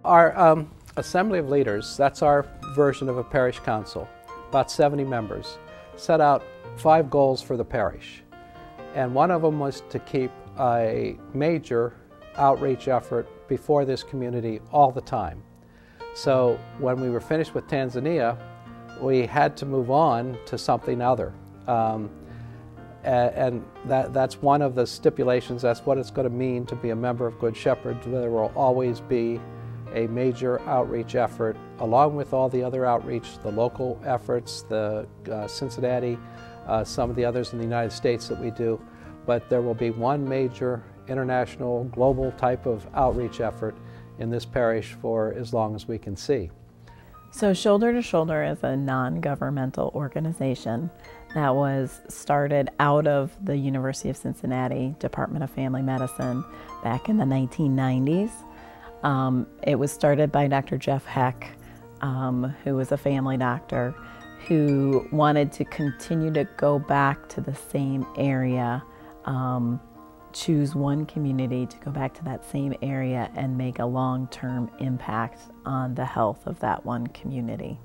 Our Assembly of Leaders, that's our version of a parish council, about 70 members, set out 5 goals for the parish. And one of them was to keep a major outreach effort before this community all the time. So when we were finished with Tanzania, we had to move on to something other. And that's one of the stipulations. That's what it's going to mean to be a member of Good Shepherd. There will always be a major outreach effort, along with all the other outreach, the local efforts, the Cincinnati, some of the others in the United States that we do. But there will be one major international, global type of outreach effort in this parish for as long as we can see. So Shoulder to Shoulder is a non-governmental organization that was started out of the University of Cincinnati Department of Family Medicine back in the 1990s. It was started by Dr. Jeff Heck, who was a family doctor, who wanted to continue to go back to the same area, choose one community to go back to that same area and make a long-term impact on the health of that one community.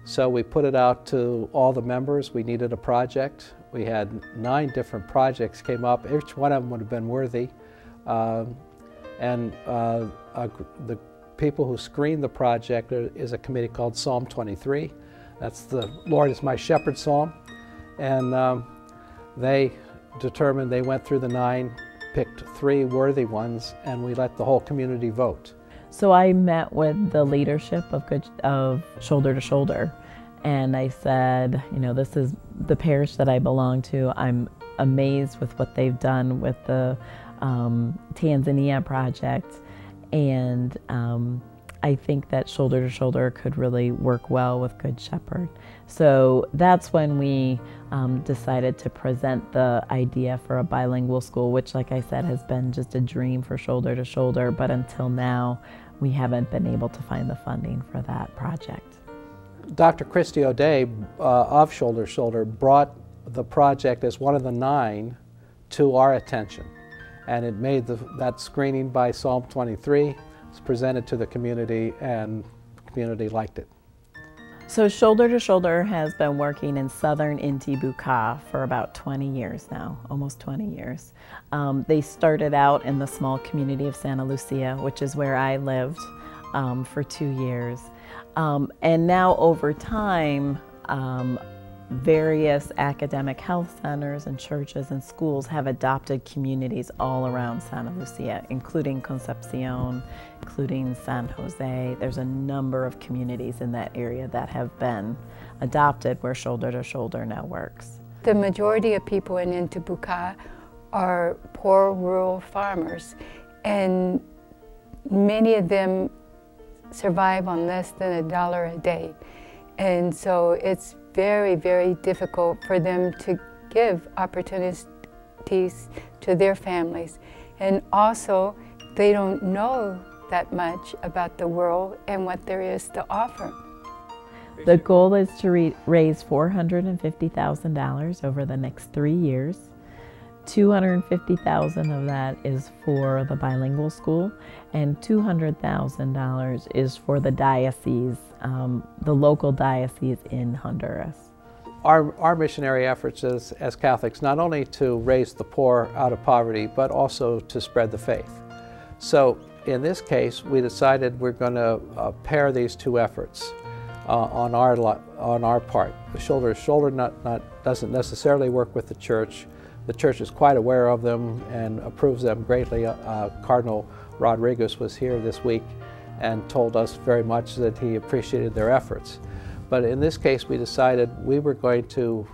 So we put it out to all the members. We needed a project. We had 9 different projects came up. Each one of them would have been worthy. The people who screened the project is a committee called Psalm 23. That's the Lord is my shepherd psalm. And they determined, they went through the 9, picked 3 worthy ones, and we let the whole community vote. So I met with the leadership of Shoulder to Shoulder, and I said, you know, this is the parish that I belong to. I'm amazed with what they've done with the Tanzania project, and I think that Shoulder to Shoulder could really work well with Good Shepherd. So that's when we decided to present the idea for a bilingual school, which, like I said, has been just a dream for Shoulder to Shoulder, but until now we haven't been able to find the funding for that project. Dr. Christy O'Day of Shoulder to Shoulder brought the project as one of the 9 to our attention, and it made that screening by Psalm 23. It's presented to the community, and the community liked it. So Shoulder to Shoulder has been working in southern Inti-Bucá for about 20 years now, almost 20 years. They started out in the small community of Santa Lucia, which is where I lived for 2 years. And now over time, various academic health centers and churches and schools have adopted communities all around Santa Lucia, including Concepcion, including San Jose. There's a number of communities in that area that have been adopted where Shoulder to Shoulder now works. The majority of people in Inti-Bucá are poor rural farmers, and many of them survive on less than $1 a day. And so it's very, very difficult for them to give opportunities to their families. And also, they don't know that much about the world and what there is to offer. The goal is to raise $450,000 over the next 3 years. $250,000 of that is for the bilingual school, and $200,000 is for the diocese, the local diocese in Honduras. Our missionary efforts as Catholics, not only to raise the poor out of poverty, but also to spread the faith. So in this case, we decided we're going to pair these 2 efforts on our part. The Shoulder to Shoulder doesn't necessarily work with the church. The church is quite aware of them and approves them greatly. Cardinal Rodriguez was here this week and told us very much that he appreciated their efforts. But in this case, we decided we were going to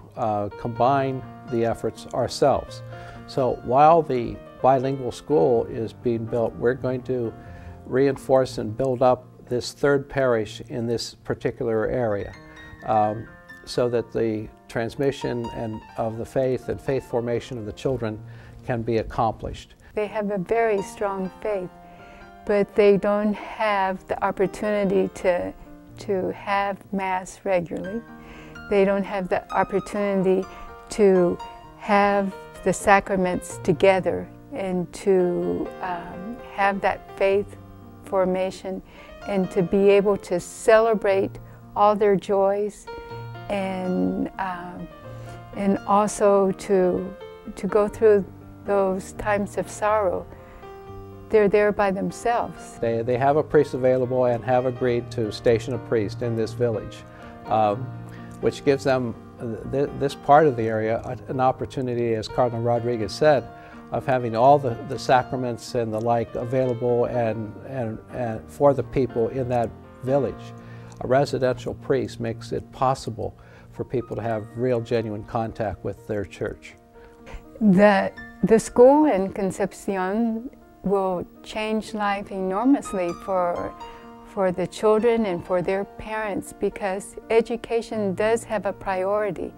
combine the efforts ourselves. So while the bilingual school is being built, we're going to reinforce and build up this 3rd parish in this particular area, so that the transmission of the faith and faith formation of the children can be accomplished. They have a very strong faith, but they don't have the opportunity to have Mass regularly. They don't have the opportunity to have the sacraments together and to have that faith formation and to be able to celebrate all their joys, and also to go through those times of sorrow. They're there by themselves. They have a priest available and have agreed to station a priest in this village, which gives them, this part of the area, an opportunity, as Cardinal Rodriguez said, of having all the sacraments and the like available and for the people in that village. A residential priest makes it possible for people to have real, genuine contact with their church. The school in Concepcion will change life enormously for the children and for their parents, because education does have a priority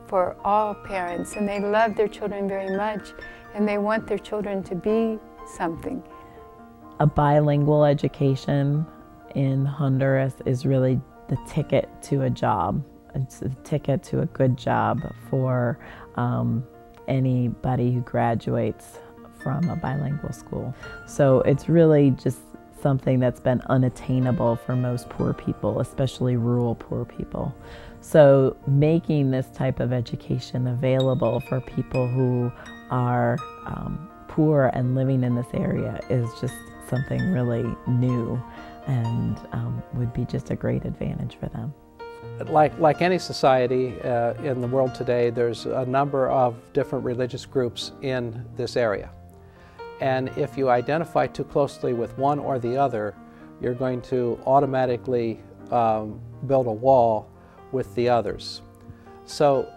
for all parents, and they love their children very much, and they want their children to be something. A bilingual education in Honduras is really the ticket to a job. It's the ticket to a good job for anybody who graduates from a bilingual school. So it's really just something that's been unattainable for most poor people, especially rural poor people. So making this type of education available for people who are poor and living in this area is just something really new, and would be just a great advantage for them. Like any society in the world today, there's a number of different religious groups in this area. And if you identify too closely with one or the other, you're going to automatically build a wall with the others. So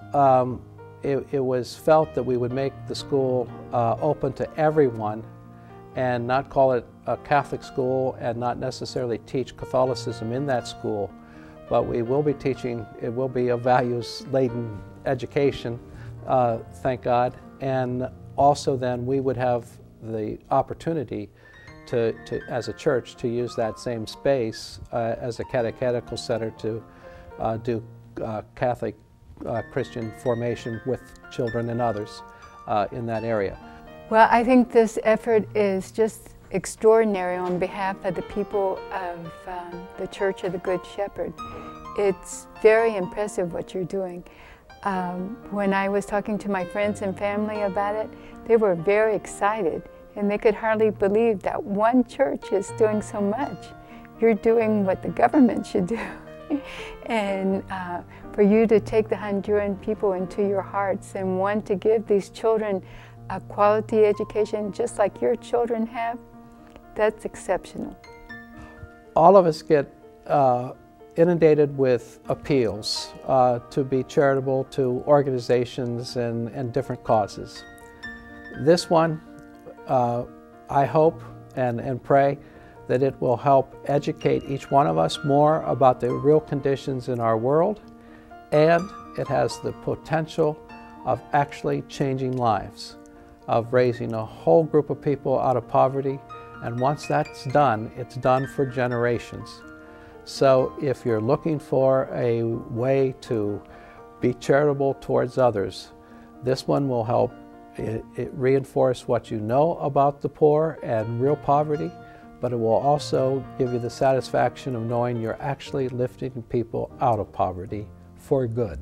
it was felt that we would make the school open to everyone and not call it a Catholic school and not necessarily teach Catholicism in that school, but we will be teaching, it will be a values-laden education, thank God, and also then we would have the opportunity to as a church, to use that same space as a catechetical center to do Catholic Christian formation with children and others in that area. Well, I think this effort is just extraordinary on behalf of the people of the Church of the Good Shepherd. It's very impressive what you're doing. When I was talking to my friends and family about it, they were very excited, and they could hardly believe that one church is doing so much. You're doing what the government should do. And for you to take the Honduran people into your hearts and want to give these children a quality education just like your children have, that's exceptional. All of us get inundated with appeals to be charitable to organizations and different causes. This one, I hope and pray that it will help educate each one of us more about the real conditions in our world, and it has the potential of actually changing lives, of raising a whole group of people out of poverty, and once that's done, it's done for generations. So if you're looking for a way to be charitable towards others, this one will help it reinforce what you know about the poor and real poverty, but it will also give you the satisfaction of knowing you're actually lifting people out of poverty for good.